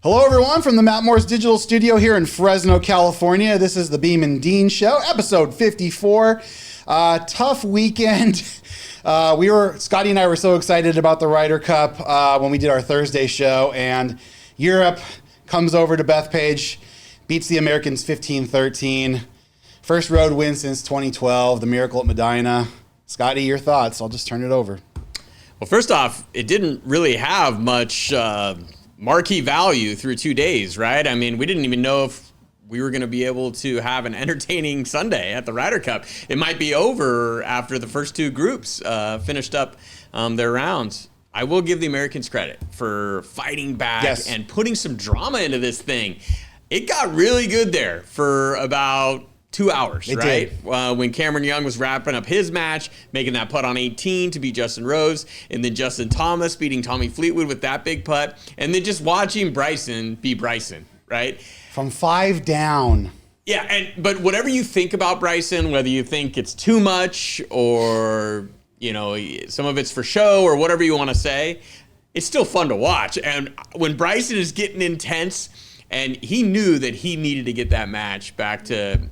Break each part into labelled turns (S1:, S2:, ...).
S1: Hello, everyone, from the Matt Morris Digital Studio here in Fresno, California. This is the Beem and Dean Show, episode 54. Tough weekend. Scotty and I were so excited about the Ryder Cup when we did our Thursday show, and Europe comes over to Bethpage, beats the Americans 15-13. First road win since 2012, the Miracle at Medina. Scotty, your thoughts? I'll just turn it over.
S2: Well, first off, it didn't really have much marquee value through 2 days, right? I mean, we didn't even know if we were going to be able to have an entertaining Sunday at the Ryder Cup. It might be over after the first two groups finished up their rounds. I will give the Americans credit for fighting back and putting some drama into this thing. It got really good there for about 2 hours, right? When Cameron Young was wrapping up his match, making that putt on 18 to beat Justin Rose, and then Justin Thomas beating Tommy Fleetwood with that big putt, and then just watching Bryson be Bryson, right?
S1: From 5 down.
S2: Yeah, but whatever you think about Bryson, whether you think it's too much or, you know, some of it's for show or whatever you want to say, it's still fun to watch. And when Bryson is getting intense, and he knew that he needed to get that match back to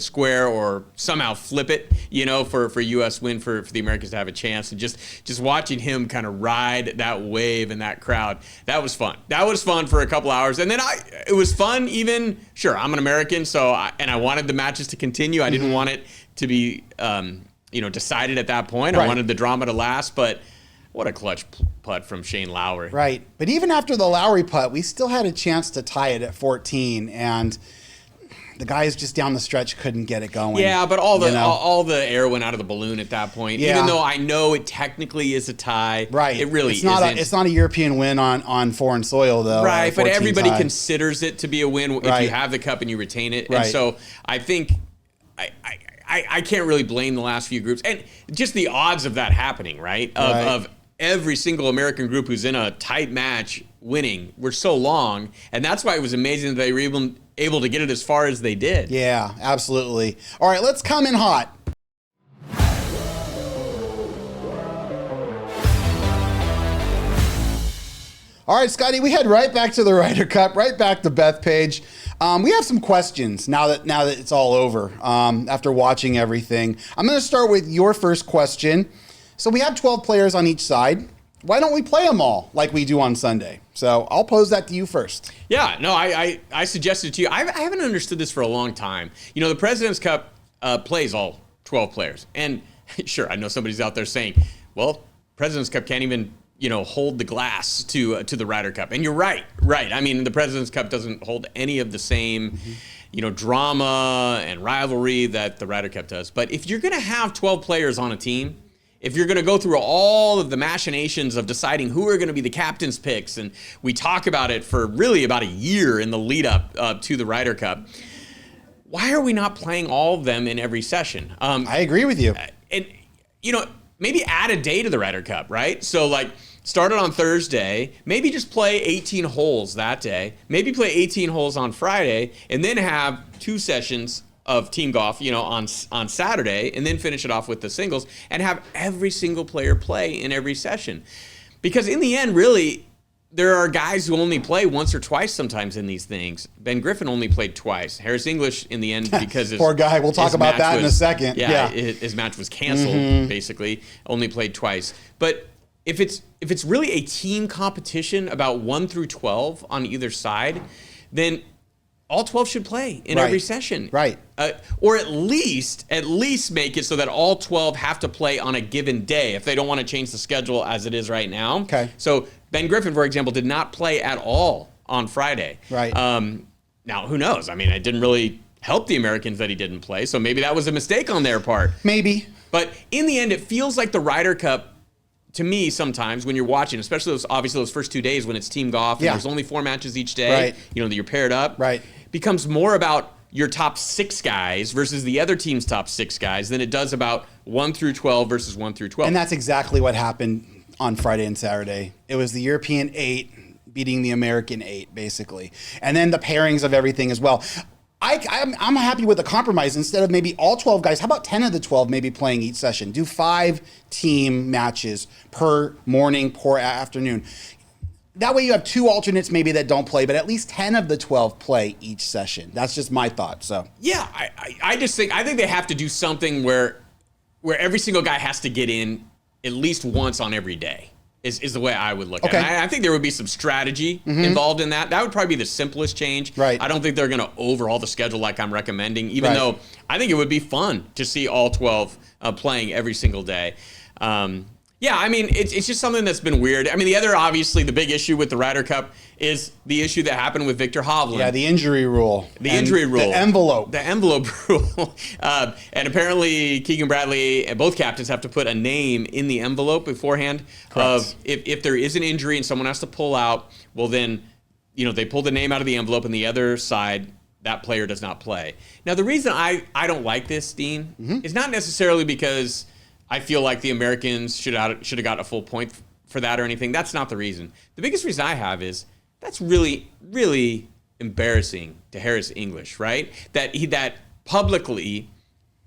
S2: square or somehow flip it, you know, for U.S. win for the Americans to have a chance. And just watching him kind of ride that wave and that crowd, that was fun. That was fun for a couple hours. And then it was fun even, sure, I'm an American, so I wanted the matches to continue. I didn't want it to be, decided at that point. I wanted the drama to last, but what a clutch putt from Shane Lowry. Right.
S1: But even after the Lowry putt, we still had a chance to tie it at 14, and the guys just down the stretch couldn't get it going.
S2: Yeah, but all the air went out of the balloon at that point. Yeah. Even though I know it technically is a tie.
S1: Right.
S2: It really
S1: isn't. It's not a European win on foreign soil, though.
S2: Right, but everybody considers it to be a win if you have the cup and you retain it. Right. And so I think I can't really blame the last few groups. And just the odds of that happening, right? Of every single American group who's in a tight match winning were so long. And that's why it was amazing that they were able to get it as far as they did.
S1: Yeah, absolutely. All right, let's come in hot. All right, Scotty, we head right back to the Ryder Cup, right back to Bethpage. We have some questions now that it's all over, after watching everything. I'm going to start with your first question. So we have 12 players on each side. Why don't we play them all like we do on Sunday? So I'll pose that to you first.
S2: Yeah, no, I suggested to you. I haven't understood this for a long time. You know, the President's Cup plays all 12 players. And sure, I know somebody's out there saying, well, President's Cup can't even, hold the glass to the Ryder Cup. And you're right. I mean, the President's Cup doesn't hold any of the same, drama and rivalry that the Ryder Cup does. But if you're going to have 12 players on a team, if you're going to go through all of the machinations of deciding who are going to be the captain's picks, and we talk about it for really about a year in the lead up to the Ryder Cup, why are we not playing all of them in every session?
S1: I agree with you.
S2: And, maybe add a day to the Ryder Cup, right? So, like, start it on Thursday, maybe just play 18 holes that day, maybe play 18 holes on Friday, and then have 2 sessions of team golf, on Saturday, and then finish it off with the singles, and have every single player play in every session. Because in the end, really, there are guys who only play once or twice sometimes in these things. Ben Griffin only played twice. Harris English in the end, because
S1: poor guy. We'll talk about that in a second.
S2: Yeah. His match was canceled, basically. Only played twice. But if it's really a team competition about 1 through 12 on either side, then all 12 should play in every session.
S1: Right.
S2: Or at least make it so that all 12 have to play on a given day if they don't want to change the schedule as it is right now.
S1: Okay.
S2: So Ben Griffin, for example, did not play at all on Friday.
S1: Right.
S2: Now, who knows? I mean, it didn't really help the Americans that he didn't play, so maybe that was a mistake on their part.
S1: Maybe.
S2: But in the end, it feels like the Ryder Cup, to me, sometimes when you're watching, especially those first 2 days when it's team golf and there's only 4 matches each day, that you're paired up, becomes more about your top 6 guys versus the other team's top 6 guys than it does about 1 through 12 versus 1 through 12.
S1: And that's exactly what happened on Friday and Saturday. It was the European 8 beating the American 8, basically. And then the pairings of everything as well. I'm happy with the compromise. Instead of maybe all 12 guys, how about 10 of the 12 maybe playing each session? Do 5 team matches per morning, per afternoon. that way you have 2 alternates maybe that don't play, but at least 10 of the 12 play each session. That's just my thought. So
S2: yeah, I think they have to do something where every single guy has to get in at least once on every day. Is the way I would look at it. I think there would be some strategy involved in that. That would probably be the simplest change.
S1: Right.
S2: I don't think they're going to overhaul the schedule like I'm recommending, even though I think it would be fun to see all 12 playing every single day. Yeah, I mean, it's just something that's been weird. I mean, obviously, the big issue with the Ryder Cup is the issue that happened with Victor Hovland.
S1: Yeah, the injury rule.
S2: The injury rule.
S1: The envelope.
S2: The envelope rule. And apparently, Keegan Bradley and both captains have to put a name in the envelope beforehand. Correct. Of if there is an injury and someone has to pull out, well, then, they pull the name out of the envelope and the other side, that player does not play. Now, the reason I don't like this, Dean, is not necessarily because I feel like the Americans should have got a full point for that or anything. That's not the reason. The biggest reason I have is that's really, really embarrassing to Harris English, right? That publicly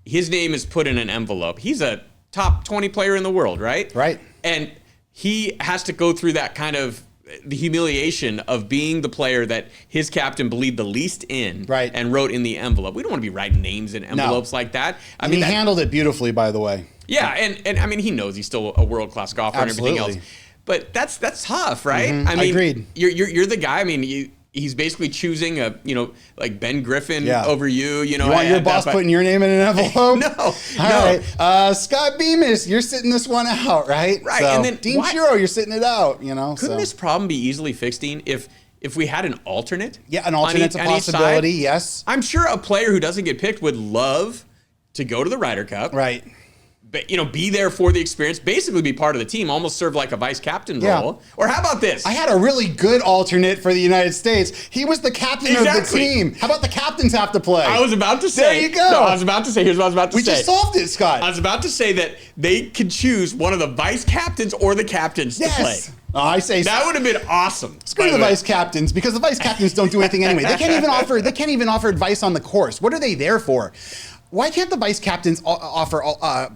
S2: his name is put in an envelope. He's a top 20 player in the world, right?
S1: Right.
S2: And he has to go through that kind of the humiliation of being the player that his captain believed the least in and wrote in the envelope. We don't want to be writing names in envelopes like that. I mean,
S1: he handled it beautifully, by the way.
S2: Yeah, and I mean, he knows he's still a world-class golfer and everything else. But that's tough, right? I mean,
S1: agreed.
S2: You're the guy. I mean, he's basically choosing like Ben Griffin over you. You
S1: want your boss putting your name in an envelope?
S2: No.
S1: All right. Scott Bemis, you're sitting this one out, right?
S2: Right.
S1: So,
S2: and then
S1: Dean Shiro, you're sitting it out.
S2: Couldn't this problem be easily fixed, Dean, if we had an alternate?
S1: Yeah, an alternate's a possibility. Yes.
S2: I'm sure a player who doesn't get picked would love to go to the Ryder Cup.
S1: Right.
S2: But, be there for the experience, basically be part of the team, almost serve like a vice captain role. Or how about this?
S1: I had a really good alternate for the United States. He was the captain of the team. How about the captains have to play?
S2: I was about to say.
S1: There you go.
S2: No, I was about to say. Here's what I was about to say.
S1: We just solved it, Scott.
S2: I was about to say that they could choose one of the vice captains or the captains to play.
S1: I say
S2: that would have been awesome.
S1: Screw the vice captains, because the vice captains don't do anything anyway. They can't even offer advice on the course. What are they there for? Why can't the vice captains offer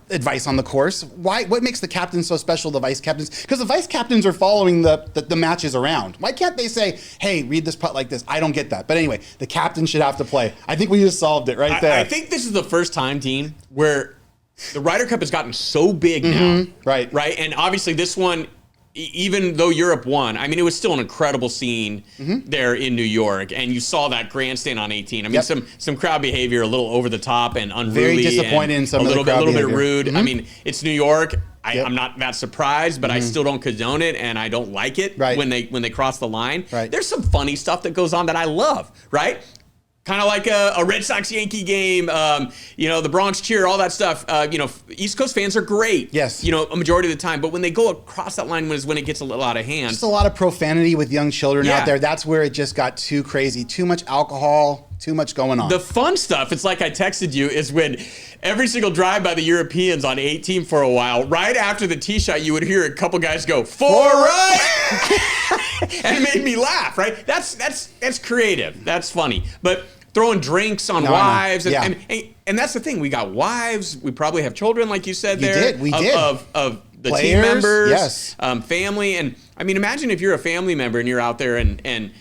S1: advice on the course? What makes the captains so special, the vice captains? Because the vice captains are following the matches around. Why can't they say, hey, read this putt like this? I don't get that. But anyway, the captain should have to play. I think we just solved it right there.
S2: I think this is the first time, Dean, where the Ryder Cup has gotten so big now.
S1: Right.
S2: Right? And obviously this one, even though Europe won, I mean, it was still an incredible scene there in New York, and you saw that grandstand on 18. I mean, some crowd behavior a little over the top and unruly,
S1: very disappointed in some
S2: a little bit rude.
S1: Mm-hmm.
S2: I mean, it's New York. I'm not that surprised, but I still don't condone it, and I don't like it when they cross the line.
S1: Right.
S2: There's some funny stuff that goes on that I love. Right. Kind of like a Red Sox-Yankee game, the Bronx cheer, all that stuff. East Coast fans are great.
S1: Yes.
S2: A majority of the time. But when they go across that line is when it gets a little out of hand.
S1: Just a lot of profanity with young children out there. That's where it just got too crazy. Too much alcohol, too much going on.
S2: The fun stuff, it's like I texted you, is when every single drive by the Europeans on 18 for a while, right after the tee shot, you would hear a couple guys go, "4 right!" And it made me laugh, right? That's creative. That's funny. But throwing drinks on wives. And that's the thing. We got wives. We probably have children, like you said there.
S1: We did.
S2: Of the
S1: Players,
S2: team members,
S1: yes.
S2: Family. And I mean, imagine if you're a family member and you're out there and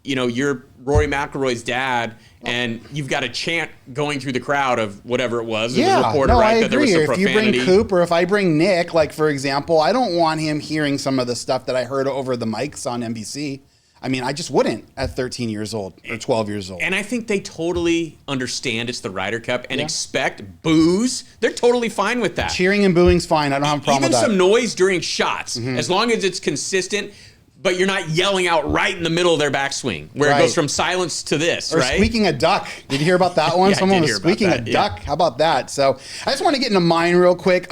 S2: you're Rory McIlroy's dad and you've got a chant going through the crowd of whatever it was. It was reported,
S1: I
S2: that there was
S1: agree.
S2: some
S1: If you
S2: profanity.
S1: bring Coop or if I bring Nick, like, for example, I don't want him hearing some of the stuff that I heard over the mics on NBC. I mean, I just wouldn't at 13 years old or 12 years old.
S2: And I think they totally understand it's the Ryder Cup and expect boos. They're totally fine with that.
S1: Cheering and booing's fine. I don't have a problem with that.
S2: Even some noise during shots, as long as it's consistent, but you're not yelling out right in the middle of their backswing, where it goes from silence to this,
S1: or
S2: right?
S1: squeaking a duck. Did you hear about that one?
S2: Yeah,
S1: Someone
S2: I did
S1: was
S2: hear about
S1: squeaking
S2: that,
S1: a duck. How about that? So I just want to get into mine real quick.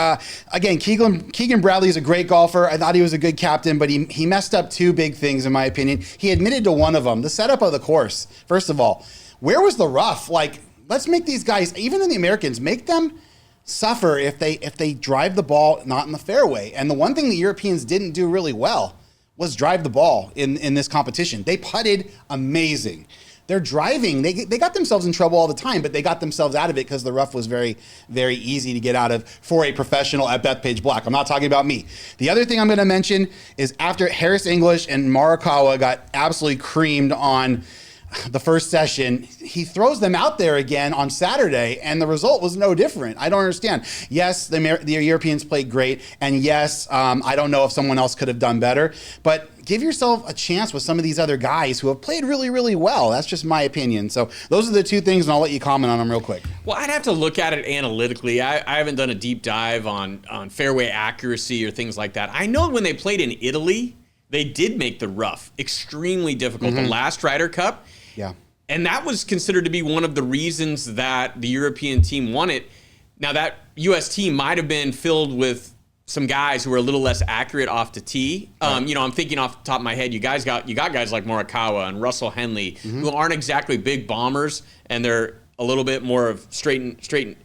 S1: Again, Keegan Bradley is a great golfer. I thought he was a good captain, but he messed up two big things, in my opinion. He admitted to one of them, the setup of the course. First of all, where was the rough? Like, let's make these guys, even in the Americans, make them suffer if they drive the ball not in the fairway. And the one thing the Europeans didn't do really well was drive the ball in this competition. They putted amazing. they're driving. They got themselves in trouble all the time, but they got themselves out of it because the rough was very, very easy to get out of for a professional at Bethpage Black. I'm not talking about me. The other thing I'm going to mention is after Harris English and Morikawa got absolutely creamed on the first session, he throws them out there again on Saturday, and the result was no different. I don't understand. Yes, the Europeans played great, and yes, I don't know if someone else could have done better, but give yourself a chance with some of these other guys who have played really, really well. That's just my opinion. So those are the two things, and I'll let you comment on them real quick.
S2: Well, I'd have to look at it analytically. I haven't done a deep dive on fairway accuracy or things like that. I know when they played in Italy, they did make the rough extremely difficult. The last Ryder Cup.
S1: Yeah.
S2: And that was considered to be one of the reasons that the European team won it. Now, that U.S. team might have been filled with some guys who were a little less accurate off the tee. You know, I'm thinking off the top of my head, you got guys like Morikawa and Russell Henley, who aren't exactly big bombers, and they're a little bit more of straight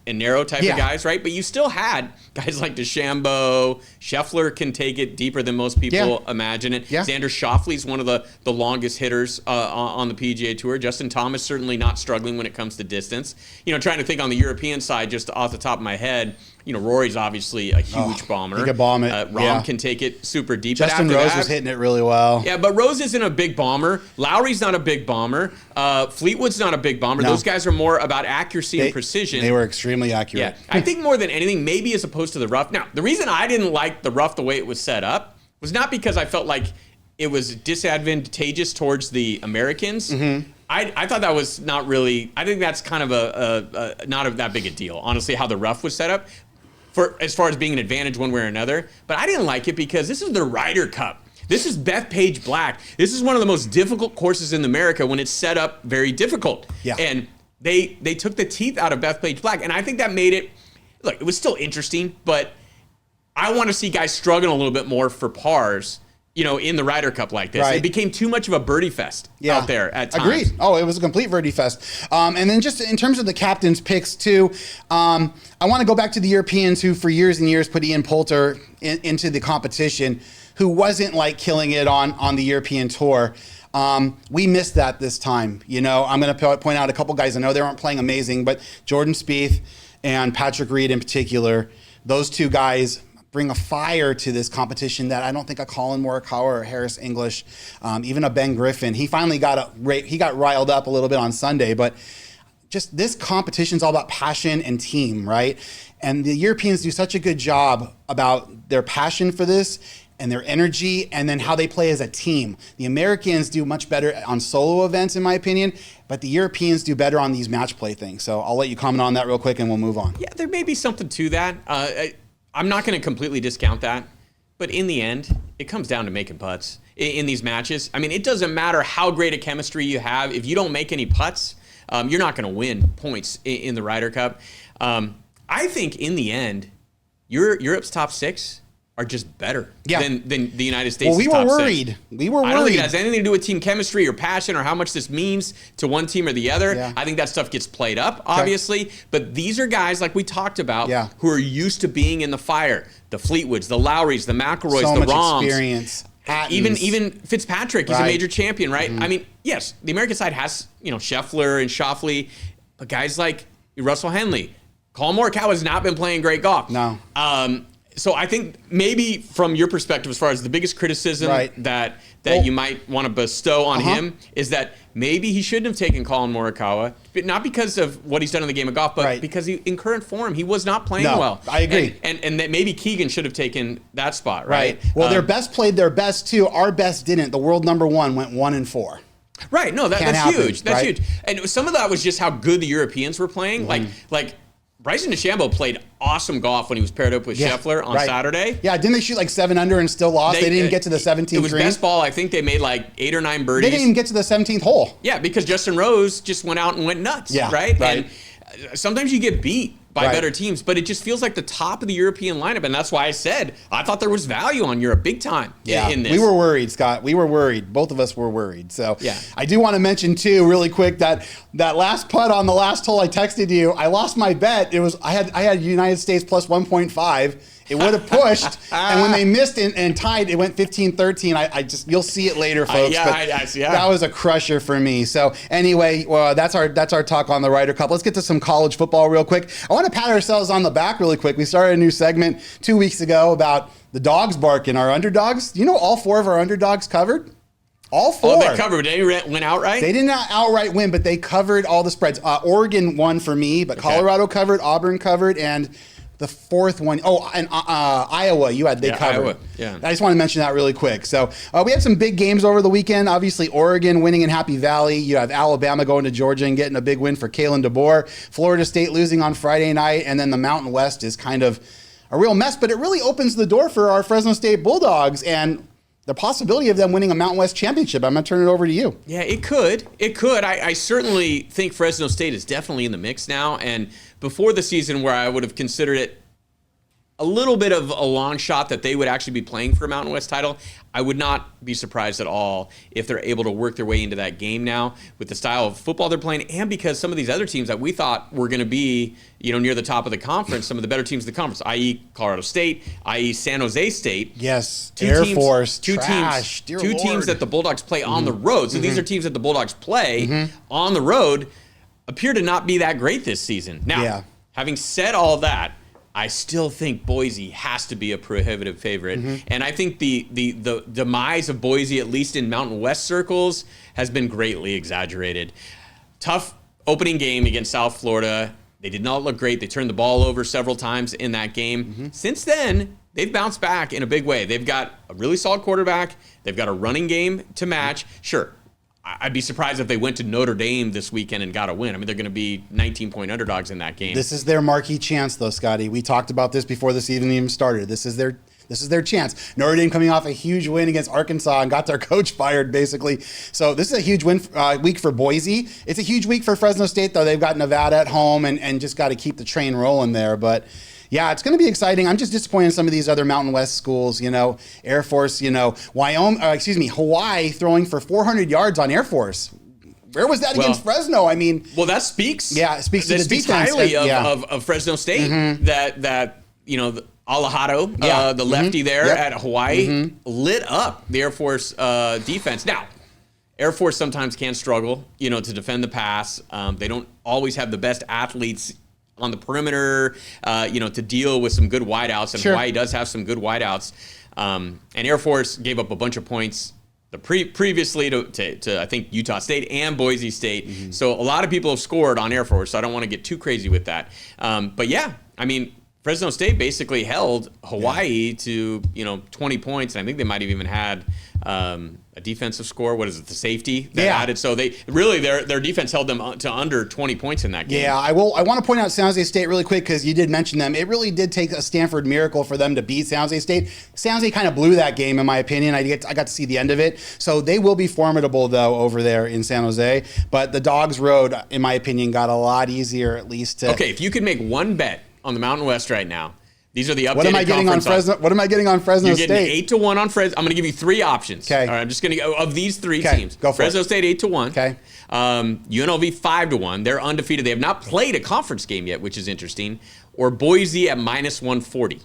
S2: and narrow type of guys, right? But you still had guys like DeChambeau. Scheffler can take it deeper than most people imagine it. Xander Schauffele's one of the longest hitters on the PGA Tour. Justin Thomas certainly not struggling when it comes to distance. You know, trying to think on the European side, just off the top of my head, you know, Rory's obviously a huge bomber.
S1: He can bomb it.
S2: Rahm can take it super deep.
S1: Justin Rose was hitting it really well.
S2: Yeah, but Rose isn't a big bomber. Lowry's not a big bomber. Fleetwood's not a big bomber. No. Those guys are more about accuracy and precision.
S1: They were extremely accurate.
S2: Yeah, I think more than anything, maybe as opposed to the rough. Now, the reason I didn't like the rough the way it was set up was not because I felt like it was disadvantageous towards the Americans. I thought that was not really. I think that's kind of not that big a deal, honestly, how the rough was set up. For as far as being an advantage one way or another. But I didn't like it because this is the Ryder Cup. This is Bethpage Black. This is one of the most difficult courses in America when it's set up very difficult. Yeah. And they took the teeth out of Bethpage Black. And I think that made it, look, it was still interesting, but I want to see guys struggling a little bit more for pars, you know, in the Ryder Cup like this. Right. It became too much of a birdie fest out there at times.
S1: Agreed. Oh, it was a complete birdie fest. And then just in terms of the captain's picks too, I want to go back to the Europeans who for years and years put Ian Poulter into the competition, who wasn't like killing it on the European tour. We missed that this time. You know, I'm going to point out a couple guys. I know they weren't playing amazing, but Jordan Spieth and Patrick Reed in particular, those two guys bring a fire to this competition that I don't think a Colin Morikawa or Harris English, even a Ben Griffin. He finally got riled up a little bit on Sunday, but just this competition is all about passion and team, right? And the Europeans do such a good job about their passion for this and their energy, and then how they play as a team. The Americans do much better on solo events, in my opinion, but the Europeans do better on these match play things. So I'll let you comment on that real quick, and we'll move on.
S2: Yeah, there may be something to that. I'm not going to completely discount that, but in the end, it comes down to making putts in these matches. I mean, it doesn't matter how great a chemistry you have. If you don't make any putts, you're not going to win points in the Ryder Cup. I think in the end, Europe's top six are just better than the United States.
S1: Well, we were worried. We were worried.
S2: I don't think it has anything to do with team chemistry or passion or how much this means to one team or the other. Yeah. I think that stuff gets played up, obviously. Okay. But these are guys, like we talked about, who are used to being in the fire. The Fleetwoods, the Lowrys, the McIlroys,
S1: so
S2: the
S1: much
S2: Rahms.
S1: Experience.
S2: Even Fitzpatrick, he's a major champion, right? I mean, yes, the American side has, Scheffler and Schauffele, but guys like Russell Henley, Colin Morikawa has not been playing great golf.
S1: No.
S2: So I think maybe from your perspective, as far as the biggest criticism that you might want to bestow on him is that maybe he shouldn't have taken Colin Morikawa, but not because of what he's done in the game of golf, but because in current form, he was not playing well.
S1: I agree.
S2: And that maybe Keegan should have taken that spot, right?
S1: Well, their best played their best too. Our best didn't. The world number one went 1-4.
S2: Right. No, that's huge. That's huge. And some of that was just how good the Europeans were playing. Like Bryson DeChambeau played awesome golf when he was paired up with Scheffler on Saturday.
S1: Yeah, didn't they shoot like 7 under and still lost? They didn't get to the 17th
S2: It was
S1: green.
S2: best ball. I think they made like 8 or 9 birdies.
S1: They didn't even get to the 17th hole.
S2: Yeah, because Justin Rose just went out and went nuts, right? And sometimes you get beat by better teams, but it just feels like the top of the European lineup, and that's why I said I thought there was value on Europe big time in this.
S1: We were worried, Scott. We were worried. Both of us were worried. So I do want to mention too, really quick, that last putt on the last hole I texted you, I lost my bet. I had United States plus 1.5. It would have pushed, and when they missed and tied, it went 15-13. I just, you'll see it later, folks. That was a crusher for me. So anyway, that's our talk on the Ryder Cup. Let's get to some college football real quick. I want to pat ourselves on the back really quick. We started a new segment 2 weeks ago about the dogs barking, our underdogs. Do you know all 4 of our underdogs covered? All 4.
S2: Oh, they covered. They went outright?
S1: They did not outright win, but they covered all the spreads. Oregon won for me, but Colorado covered, Auburn covered, and the 4th one, and Iowa, they covered.
S2: Iowa, yeah.
S1: I just want to mention that really quick. So we had some big games over the weekend. Obviously, Oregon winning in Happy Valley. You have Alabama going to Georgia and getting a big win for Kalen DeBoer. Florida State losing on Friday night, and then the Mountain West is kind of a real mess, but it really opens the door for our Fresno State Bulldogs and the possibility of them winning a Mountain West championship. I'm going to turn it over to you.
S2: Yeah, it could. It could. I certainly think Fresno State is definitely in the mix now. And before the season, where I would have considered it a little bit of a long shot that they would actually be playing for a Mountain West title, I would not be surprised at all if they're able to work their way into that game now with the style of football they're playing, and because some of these other teams that we thought were going to be, near the top of the conference, some of the better teams of the conference, i.e. Colorado State, i.e. San Jose State.
S1: Yes, Air Force,
S2: two teams that the Bulldogs play on the road. So these are teams that the Bulldogs play on the road, appear to not be that great this season. Now, having said all that, I still think Boise has to be a prohibitive favorite. And I think the demise of Boise, at least in Mountain West circles, has been greatly exaggerated. Tough opening game against South Florida. They did not look great. They turned the ball over several times in that game. Since then, they've bounced back in a big way. They've got a really solid quarterback. They've got a running game to match. Sure, I'd be surprised if they went to Notre Dame this weekend and got a win. I mean, they're going to be 19-point underdogs in that game.
S1: This is their marquee chance, though, Scotty. We talked about this before this even started. This is their chance. Notre Dame coming off a huge win against Arkansas and got their coach fired, basically. So this is a huge week for Boise. It's a huge week for Fresno State, though. They've got Nevada at home and just got to keep the train rolling there. But yeah, it's going to be exciting. I'm just disappointed in some of these other Mountain West schools, Air Force, Hawaii throwing for 400 yards on Air Force. Where was that against Fresno? I mean,
S2: that speaks.
S1: Yeah, it speaks to the defense.
S2: Highly of Fresno State that Alejado, the lefty there at Hawaii, lit up the Air Force defense. Now, Air Force sometimes can struggle, to defend the pass. They don't always have the best athletes on the perimeter, to deal with some good wideouts, and Hawaii does have some good wideouts. And Air Force gave up a bunch of points previously to I think Utah State and Boise State. So a lot of people have scored on Air Force, so I don't want to get too crazy with that. But yeah, I mean, Fresno State basically held Hawaii to 20 points, and I think they might have even had a defensive score. What is it? The safety that added. So they really their defense held them to under 20 points in that game. Yeah, I want to point out San Jose State really quick because you did mention them. It really did take a Stanford miracle for them to beat San Jose State. San Jose kind of blew that game, in my opinion. I got to see the end of it. So they will be formidable though over there in San Jose. But the Dogs Road, in my opinion, got a lot easier at least. Okay, if you could make one bet on the Mountain West right now. These are the updated. What am I getting on Fresno? What am I getting on Fresno State? You're getting 8-1 on Fresno. I'm going to give you 3 options. Okay. All right. I'm just going to go of these 3 teams. Go for Fresno State 8-1. Okay. UNLV 5-1. They're undefeated. They have not played a conference game yet, which is interesting. Or Boise at -140.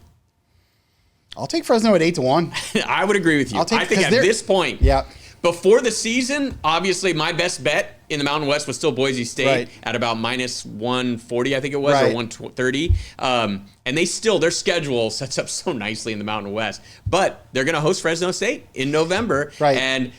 S2: I'll take Fresno at 8-1. I would agree with you. I think at this point. Yeah. Before the season, obviously, my best bet in the Mountain West was still Boise State at about -140, I think it was, or 130. And their schedule sets up so nicely in the Mountain West. But they're going to host Fresno State in November. Right. And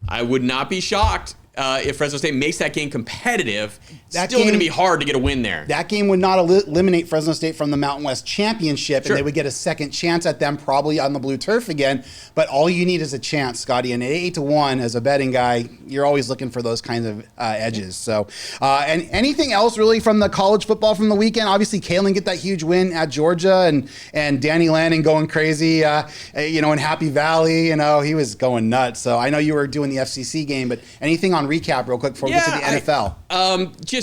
S2: I would not be shocked if Fresno State makes that game competitive. It's still going to be hard to get a win there. That game would not eliminate Fresno State from the Mountain West Championship, and they would get a second chance at them probably on the blue turf again. But all you need is a chance, Scotty. And at 8-1 as a betting guy, you're always looking for those kinds of edges. So, and anything else really from the college football from the weekend? Obviously, Kalen get that huge win at Georgia, and Danny Lanning going crazy. In Happy Valley, he was going nuts. So I know you were doing the FCC game, but anything on recap real quick before we get to the NFL? Just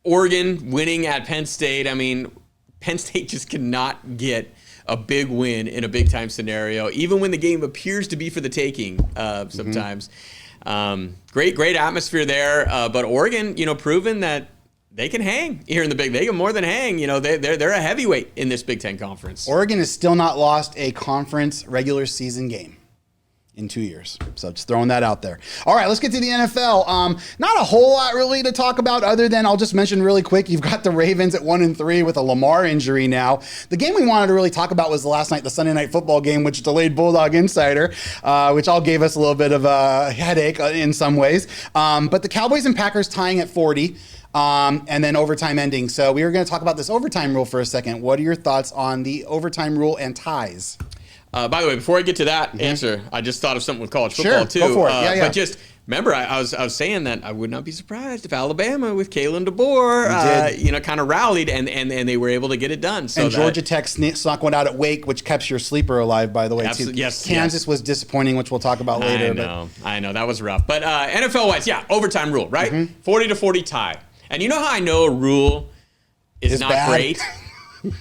S2: Oregon winning at Penn State. I mean, Penn State just cannot get a big win in a big-time scenario, even when the game appears to be for the taking sometimes. Great atmosphere there. But Oregon, proven that they can hang here in the Big. They can more than hang. You know, they're a heavyweight in this Big Ten conference.
S1: Oregon has still not lost a conference regular season game in 2 years. So just throwing that out there. All right, let's get to the NFL. Not a whole lot really to talk about other than I'll just mention really quick, you've got the Ravens at 1-3 with a Lamar injury now. The game we wanted to really talk about was last night, the Sunday Night Football game, which delayed Bulldog Insider, which all gave us a little bit of a headache in some ways. But the Cowboys and Packers tying at 40. And then overtime ending. So we were going to talk about this overtime rule for a second. What are your thoughts on the overtime rule and ties?
S2: By the way, before I get to that answer, I just thought of something with college football too.
S1: Go for it. Yeah.
S2: But just remember, I was saying that I would not be surprised if Alabama with Kalen DeBoer, kind of rallied and they were able to get it done. So
S1: and Georgia Tech snuck one out at Wake, which kept your sleeper alive, by the way. Too.
S2: Yes,
S1: Kansas was disappointing, which we'll talk about later.
S2: I know that was rough. But NFL wise, overtime rule, right? 40-40 tie. And you know how I know a rule is not
S1: bad.
S2: great?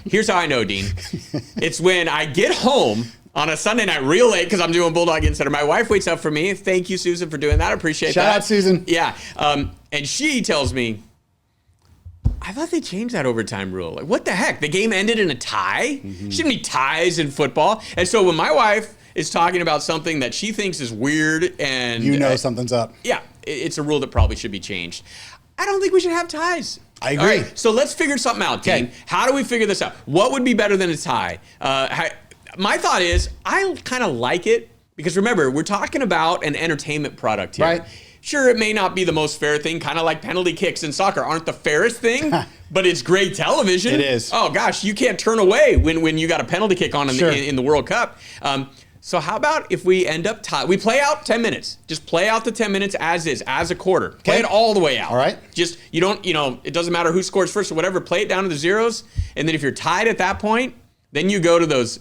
S2: Here's how I know, Dean. It's when I get home on a Sunday night real late because I'm doing Bulldog Insider. My wife waits up for me. Thank you, Susan, for doing that. I appreciate that.
S1: Shout out, Susan.
S2: Yeah. And she tells me, I thought they changed that overtime rule. Like, what the heck? The game ended in a tie? Shouldn't be ties in football. And so when my wife is talking about something that she thinks is weird and...
S1: You know something's up.
S2: Yeah. It's a rule that probably should be changed. I don't think we should have ties.
S1: I agree. All right,
S2: so let's figure something out, team. How do we figure this out? What would be better than a tie? My thought is I kind of like it because remember, we're talking about an entertainment product here.
S1: Right.
S2: Sure, it may not be the most fair thing, kind of like penalty kicks in soccer aren't the fairest thing, but it's great television.
S1: It is.
S2: Oh, gosh, you can't turn away when you got a penalty kick on in the World Cup. So how about if we end up tied? We play out 10 minutes. Just play out the 10 minutes as is, as a quarter. Play it all the way out.
S1: All right.
S2: Just, you don't, it doesn't matter who scores first or whatever. Play it down to the zeros. And then if you're tied at that point, then you go to those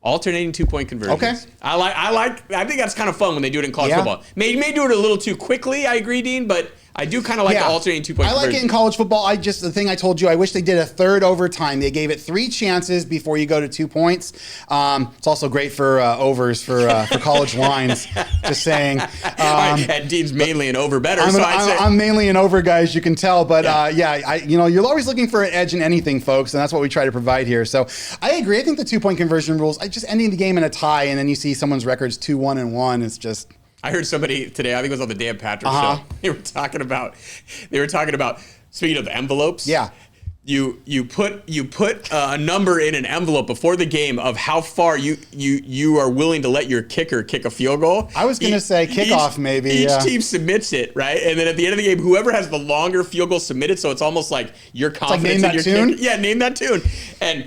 S2: alternating 2-point conversions.
S1: Okay.
S2: I think that's kind of fun when they do it in college football. May do it a little too quickly, I agree, Dean, but I do kind of like the alternating 2-point conversions.
S1: I like it in college football. The thing I told you, I wish they did a third overtime. They gave it 3 chances before you go to 2 points. It's also great for overs for college lines. Just saying.
S2: And Dean's mainly an over better.
S1: I'm mainly an over guy, as you can tell. But you're always looking for an edge in anything, folks, and that's what we try to provide here. So I agree. I think the 2-point conversion rules, just ending the game in a tie, and then you see someone's record's 2-1-1. It's just...
S2: I heard somebody today, I think it was on the Dan Patrick show. They were talking about speaking of envelopes.
S1: Yeah.
S2: You put a number in an envelope before the game of how far you are willing to let your kicker kick a field goal.
S1: I was going to say kickoff maybe.
S2: Each team submits it, right? And then at the end of the game, whoever has the longer field goal submitted, so it's almost like your confidence in your kicker. Yeah, name that tune. And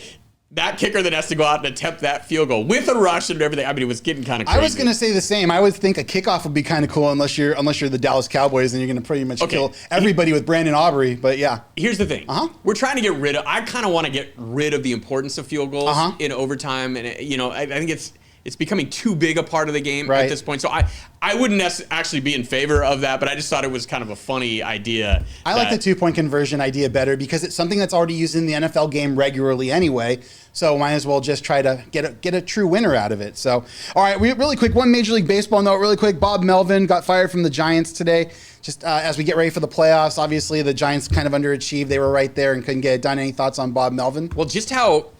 S2: that kicker that has to go out and attempt that field goal with a rush and everything. I mean, it was getting kind of crazy.
S1: I was going to say the same. I would think a kickoff would be kind of cool unless you're the Dallas Cowboys and you're going to pretty much kill everybody with Brandon Aubrey. But yeah.
S2: Here's the thing. We're trying to get rid of. I kind of want to get rid of the importance of field goals in overtime, and I think it's becoming too big a part of the game at this point. So I wouldn't actually be in favor of that, but I just thought it was kind of a funny idea.
S1: I like the 2-point conversion idea better because it's something that's already used in the NFL game regularly anyway. So might as well just try to get a true winner out of it. So, all right, really quick, one Major League Baseball note really quick. Bob Melvin got fired from the Giants today. Just as we get ready for the playoffs, obviously the Giants kind of underachieved. They were right there and couldn't get it done. Any thoughts on Bob Melvin?
S2: Well, just how...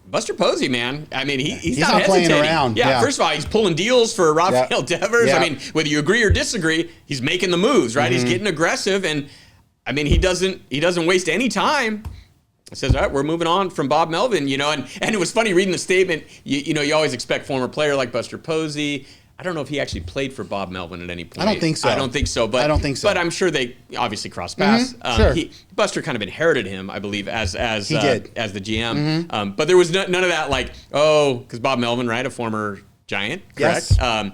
S2: Buster Posey, man. I mean, he's
S1: not playing around.
S2: Yeah, first of all, he's pulling deals for Rafael Devers. Yeah. I mean, whether you agree or disagree, he's making the moves, right? He's getting aggressive, and I mean, he doesn't waste any time. It says, all right, we're moving on from Bob Melvin, and it was funny reading the statement. You always expect former player like Buster Posey. I don't know if he actually played for Bob Melvin at any point.
S1: I don't think so.
S2: But I'm sure they obviously crossed paths.
S1: Sure.
S2: Buster kind of inherited him, I believe, as the GM. But there was none of that because Bob Melvin, right, a former Giant, correct?
S1: Yes.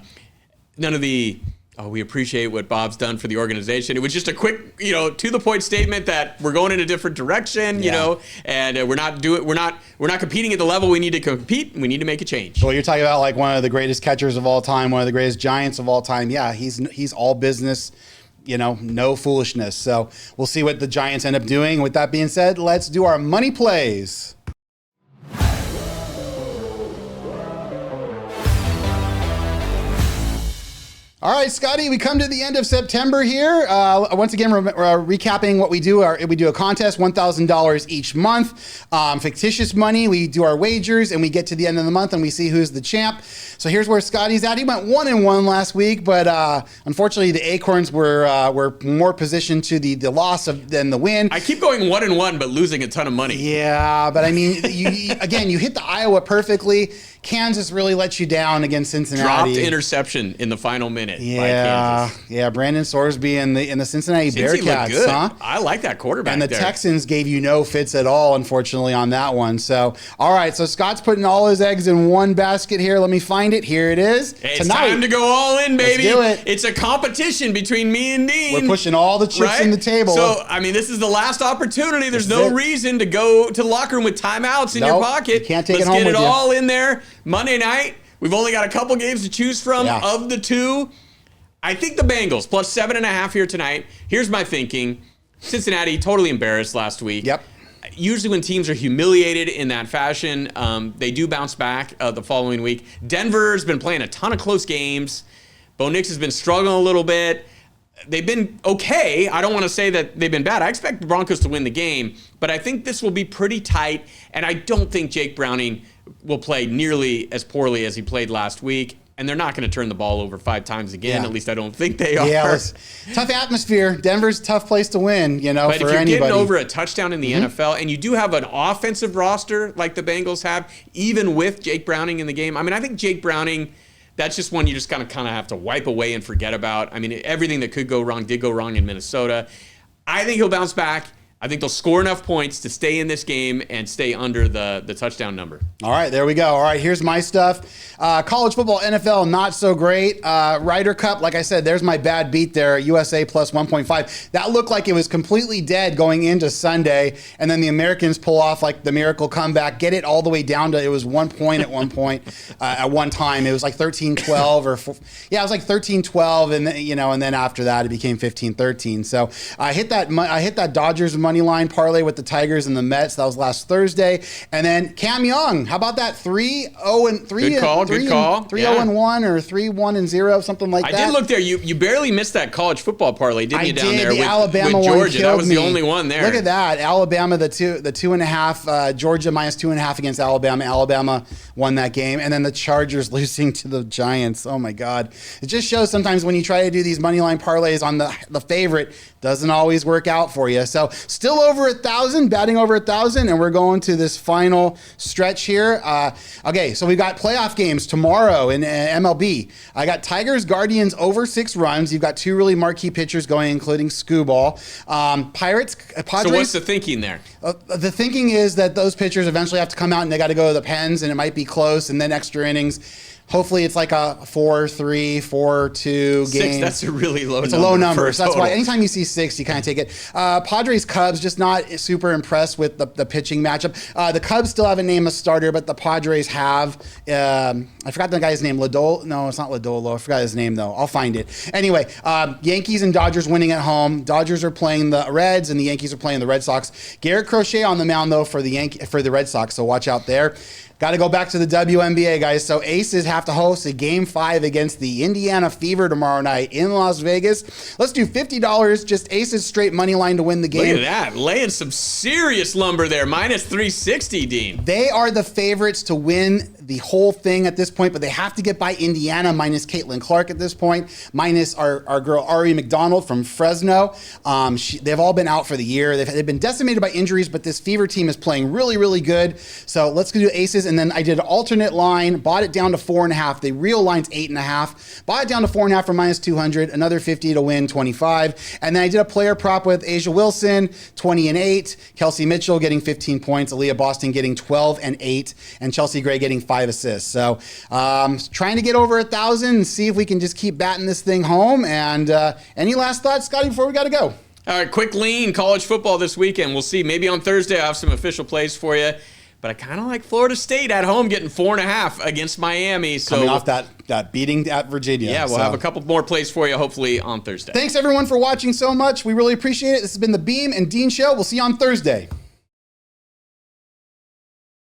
S2: None of the we appreciate what Bob's done for the organization. It was just a quick, to the point statement that we're going in a different direction, and we're not competing at the level we need to compete. And we need to make a change.
S1: Well, you're talking about like one of the greatest catchers of all time, one of the greatest Giants of all time. Yeah, he's all business, no foolishness. So we'll see what the Giants end up doing. With that being said, let's do our money plays. All right, Scotty, we come to the end of September here. Once again, we're recapping what we do. We do a contest, $1,000 each month. Fictitious money, we do our wagers, and we get to the end of the month and we see who's the champ. So here's where Scotty's at. He went 1-1 last week, but unfortunately the Acorns were more positioned to the loss than the win.
S2: I keep going 1-1, but losing a ton of money.
S1: Yeah, but I mean, you hit the Iowa perfectly. Kansas really let you down against Cincinnati.
S2: Dropped interception in the final minute by Kansas.
S1: Yeah, Brandon Sorsby and the Cincinnati Bearcats,
S2: good.
S1: huh?
S2: I like that quarterback.
S1: And the Texans gave you no fits at all, unfortunately, on that one. So, all right, so Scott's putting all his eggs in one basket here. Let me find it. Here it is.
S2: Hey, it's time to go all in, baby.
S1: Let's do it.
S2: It's a competition between me and Dean.
S1: We're pushing all the chips in the table.
S2: So, I mean, this is the last opportunity. There's no reason to go to the locker room with timeouts in your pocket.
S1: You can't take
S2: Let's
S1: it home with you.
S2: Let's get it all in there. Monday night. We've only got a couple games to choose from.
S1: Yeah.
S2: Of the two, I think the Bengals plus 7.5 here tonight. Here's my thinking. Cincinnati totally embarrassed last week.
S1: Yep.
S2: Usually when teams are humiliated in that fashion, they do bounce back the following week. Denver's been playing a ton of close games. Bo Nix has been struggling a little bit. They've been okay. I don't want to say that they've been bad. I expect the Broncos to win the game, but I think this will be pretty tight, and I don't think Jake Browning will play nearly as poorly as he played last week. And they're not going to turn the ball over 5 times again.
S1: Yeah.
S2: At least I don't think they are.
S1: Yeah, tough atmosphere. Denver's a tough place to win,
S2: but
S1: for
S2: if you're
S1: anybody.
S2: getting over a touchdown in the NFL, and you do have an offensive roster like the Bengals have, even with Jake Browning in the game, I mean, I think Jake Browning, that's just one you just kind of have to wipe away and forget about. I mean, everything that could go wrong did go wrong in Minnesota. I think he'll bounce back. I think they'll score enough points to stay in this game and stay under the touchdown number.
S1: All right, there we go. All right, here's my stuff. College football, NFL, not so great. Ryder Cup, like I said, there's my bad beat there. USA plus 1.5. That looked like it was completely dead going into Sunday, and then the Americans pull off like the miracle comeback, get it all the way down to, it was 1 point at one point. At one time, it was like 13-12 it was like 13-12, and then after that it became 15-13. So I hit that Dodgers money line parlay with the Tigers and the Mets. That was last Thursday. And then Cam Young, how about that 3-0-3?
S2: Good call.
S1: 3-0-1 or 3-1-0, something like that.
S2: I did look there. You barely missed that college football parlay, didn't you? Down there
S1: the
S2: with
S1: Alabama
S2: with Georgia.
S1: One
S2: that was
S1: me.
S2: The only one there.
S1: Look at that. Alabama, the 2.5, Georgia minus 2.5 against Alabama. Alabama won that game. And then the Chargers losing to the Giants. Oh my God. It just shows sometimes when you try to do these money line parlays on the favorite, doesn't always work out for you. So still over 1,000, batting over 1,000, and we're going to this final stretch here. Okay, so we got playoff games tomorrow in MLB. I got Tigers, Guardians over 6 runs. You've got 2 really marquee pitchers going, including Skubal. Pirates, Padres.
S2: So what's the thinking there?
S1: The thinking is that those pitchers eventually have to come out and they got to go to the pens, and it might be close, and then extra innings. Hopefully it's like a 4-3, 4-2 game.
S2: 6, that's a really low number.
S1: It's a low number.
S2: So
S1: that's why anytime you see 6, you kind of take it. Padres, Cubs, just not super impressed with the pitching matchup. The Cubs still haven't named a starter, but the Padres have. I forgot the guy's name. No, it's not Lodolo. I forgot his name, though. I'll find it. Anyway, Yankees and Dodgers winning at home. Dodgers are playing the Reds, and the Yankees are playing the Red Sox. Garrett Crochet on the mound, though, for the Red Sox, so watch out there. Got to go back to the WNBA, guys. So Aces have to host a Game 5 against the Indiana Fever tomorrow night in Las Vegas. Let's do $50, just Aces straight money line to win the game.
S2: Look at that. Laying some serious lumber there. Minus 360, Dean.
S1: They are the favorites to win the whole thing at this point, but they have to get by Indiana minus Caitlin Clark at this point, minus our girl Ari McDonald from Fresno. They've all been out for the year. They've been decimated by injuries, but this Fever team is playing really, really good. So let's do Aces. And then I did an alternate line, bought it down to 4.5. The real line's 8.5. Bought it down to 4.5 for minus 200. Another 50 to win 25. And then I did a player prop with Asia Wilson, 20 and 8. Kelsey Mitchell getting 15 points. Aaliyah Boston getting 12 and 8. And Chelsea Gray getting 5 assists. So trying to get over 1,000 and see if we can just keep batting this thing home. And any last thoughts, Scotty, before we got to go?
S2: All right, quick lean college football this weekend. We'll see. Maybe on Thursday I'll have some official plays for you. But I kind of like Florida State at home getting 4.5 against Miami. So
S1: coming off that beating at Virginia.
S2: Yeah, we'll have a couple more plays for you hopefully on Thursday.
S1: Thanks everyone for watching so much. We really appreciate it. This has been the Beem and Dean Show. We'll see you on Thursday.